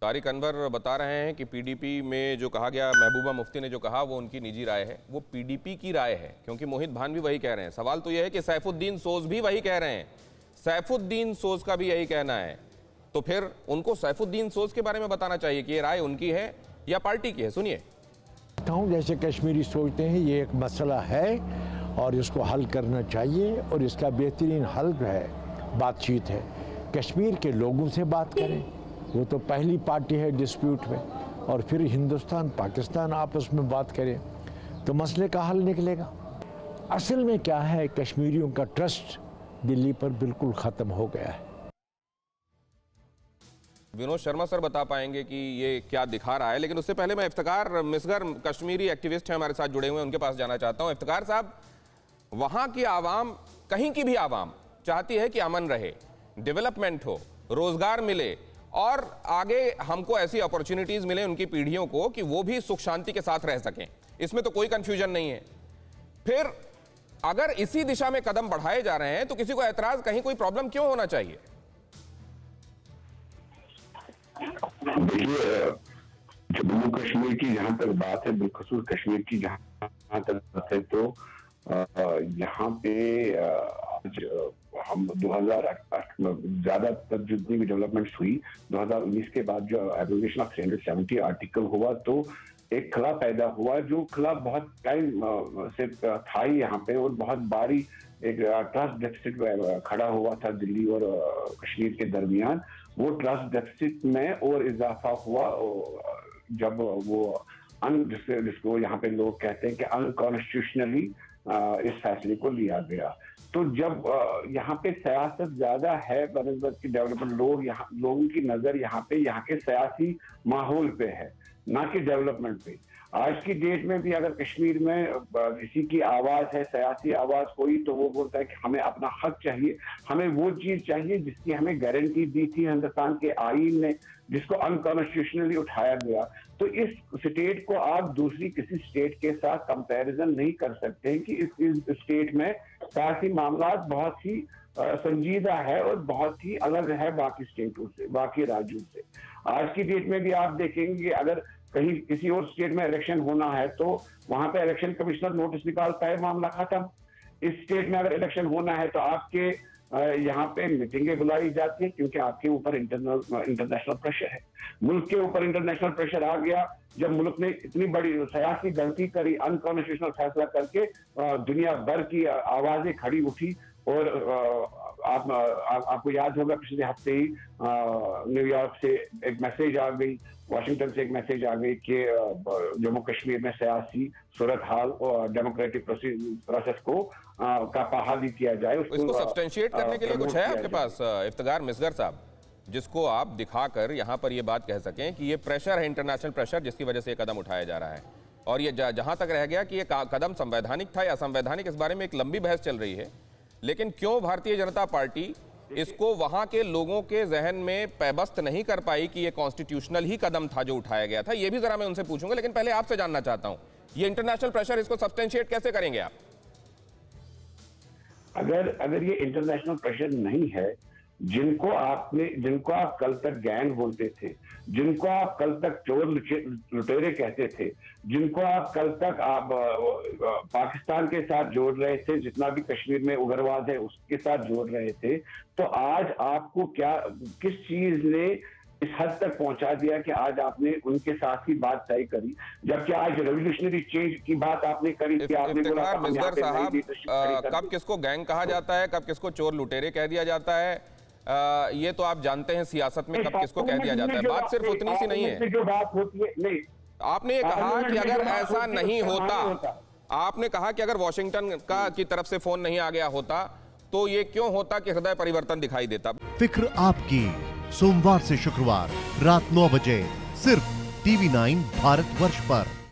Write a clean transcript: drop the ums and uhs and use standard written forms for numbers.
तारिक अनवर बता रहे हैं कि पीडीपी में जो कहा गया, महबूबा मुफ्ती ने जो कहा वो उनकी निजी राय है, वो पीडीपी की राय है, क्योंकि मोहित भान भी वही कह रहे हैं। सवाल तो यह है कि सैफुद्दीन सोज भी वही कह रहे हैं, सैफुद्दीन सोज का भी यही कहना है, तो फिर उनको सैफुद्दीन सोज के बारे में बताना चाहिए कि ये राय उनकी है या पार्टी की है। सुनिए। जैसे कश्मीरी सोचते हैं ये एक मसला है और इसको हल करना चाहिए, और इसका बेहतरीन हल है बातचीत है। कश्मीर के लोगों से बात करें, वो तो पहली पार्टी है डिस्प्यूट में, और फिर हिंदुस्तान पाकिस्तान आपस में बात करें तो मसले का हल निकलेगा। असल में क्या है, कश्मीरियों का ट्रस्ट दिल्ली पर बिल्कुल ख़त्म हो गया है। विनोद शर्मा सर बता पाएंगे कि ये क्या दिखा रहा है, लेकिन उससे पहले मैं इफ्तिकार मिसगर, कश्मीरी एक्टिविस्ट हैं हमारे साथ जुड़े हुए हैं, उनके पास जाना चाहता हूं। इफ्तिकार साहब, वहां की आवाम, कहीं की भी आवाम चाहती है कि अमन रहे, डेवलपमेंट हो, रोजगार मिले और आगे हमको ऐसी अपॉर्चुनिटीज मिले उनकी पीढ़ियों को कि वो भी सुख शांति के साथ रह सकें। इसमें तो कोई कंफ्यूजन नहीं है। फिर अगर इसी दिशा में कदम बढ़ाए जा रहे हैं तो किसी को ऐतराज, कहीं कोई प्रॉब्लम क्यों होना चाहिए? देखिए, जम्मू कश्मीर की जहां तक बात है, बिलखसूस कश्मीर की जहां तक बात है, तो यहाँ पे आज हम 2008 में ज्यादातर जितनी भी डेवलपमेंट्स हुई, 2019 के बाद जो एब्रोगेशन ऑफ 370 आर्टिकल हुआ, तो एक खला पैदा हुआ, जो खला बहुत टाइम से था ही यहाँ पे, और बहुत बारी एक ट्रस्ट डेफिसिट खड़ा हुआ था दिल्ली और कश्मीर के दरमियान। वो ट्रस्ट डेफिसिट में और इजाफा हुआ जब वो जिसको यहाँ पे लोग कहते हैं कि अनकॉन्स्टिट्यूशनली इस फैसले को लिया गया। तो जब यहाँ पे सियासत ज्यादा है बनस्बत की डेवलपमेंट, लोगों की नजर यहाँ के सियासी माहौल पे है, ना कि डेवलपमेंट पे। आज की डेट में भी अगर कश्मीर में किसी की आवाज है, सियासी आवाज कोई, तो वो बोलता है कि हमें अपना हक चाहिए, हमें वो चीज चाहिए जिसकी हमें गारंटी दी थी हिंदुस्तान के आईन ने, जिसको अनकॉन्स्टिट्यूशनली उठाया गया। तो इस स्टेट को आप दूसरी किसी स्टेट के साथ कंपैरिजन नहीं कर सकते हैं कि इस स्टेट में सियासी मामला बहुत ही संजीदा है और बहुत ही अलग है बाकी स्टेटों से, बाकी राज्यों से। आज की डेट में भी आप देखेंगे कि अगर कहीं किसी और स्टेट में इलेक्शन होना है तो वहां पे इलेक्शन कमिश्नर नोटिस निकालता है, मामला खत्म। इस स्टेट में अगर इलेक्शन होना है तो आपके यहाँ पे मीटिंगें बुलाई जाती है, क्योंकि आपके ऊपर इंटरनेशनल प्रेशर है। मुल्क के ऊपर इंटरनेशनल प्रेशर आ गया जब मुल्क ने इतनी बड़ी सियासी गलती करी, अनकॉन्स्टिट्यूशनल फैसला करके दुनिया भर की आवाजें खड़ी उठी। और आपको याद होगा पिछले हफ्ते ही न्यूयॉर्क से एक मैसेज आ गई, वाशिंगटन से एक मैसेज आ गई कि जम्मू कश्मीर में सियासी सूरत हाल और डेमोक्रेटिक प्रोसेस को का बहाली किया जाए। इसको सब्सटेंशिएट करने के लिए कुछ है आपके पास इफ्तिकार मिसगर साहब, जिसको आप दिखाकर यहाँ पर ये बात कह सकें कि ये प्रेशर है, इंटरनेशनल प्रेशर, जिसकी वजह से ये कदम उठाया जा रहा है? और ये जहां तक रह गया कि ये कदम संवैधानिक था या असंवैधानिक, इस बारे में एक लंबी बहस चल रही है, लेकिन क्यों भारतीय जनता पार्टी इसको वहां के लोगों के जहन में पैबस्त नहीं कर पाई कि ये कॉन्स्टिट्यूशनल ही कदम था जो उठाया गया था? ये भी जरा मैं उनसे पूछूंगा, लेकिन पहले आपसे जानना चाहता हूं, ये इंटरनेशनल प्रेशर, इसको सब्सटेंशिएट कैसे करेंगे आप? अगर ये इंटरनेशनल प्रेशर नहीं है, जिनको आप कल तक गैंग बोलते थे, जिनको आप कल तक चोर लुटेरे कहते थे, जिनको आप कल तक पाकिस्तान के साथ जोड़ रहे थे, जितना भी कश्मीर में उग्रवाद है उसके साथ जोड़ रहे थे, तो आज आपको किस चीज ने इस हद तक पहुंचा दिया कि आज आपने उनके साथ ही बात तय करी, जबकि आज रेवोल्यूशनरी चेंज की बात आपने करी कि आपने बोला कब किसको गैंग कहा जाता है, कब किसको चोर लुटेरे कह दिया जाता है, ये तो आप जानते हैं सियासत में कब किसको कह दिया जाता है। बात सिर्फ उतनी सी नहीं है। जो बात होती है, नहीं, आपने ये कहा कि अगर ऐसा नहीं होता, आपने कहा कि अगर वॉशिंगटन की तरफ से फोन नहीं आ गया होता तो ये क्यों होता कि हृदय परिवर्तन दिखाई देता? फिक्र आपकी, सोमवार से शुक्रवार रात 9 बजे सिर्फ TV9 भारतवर्ष पर।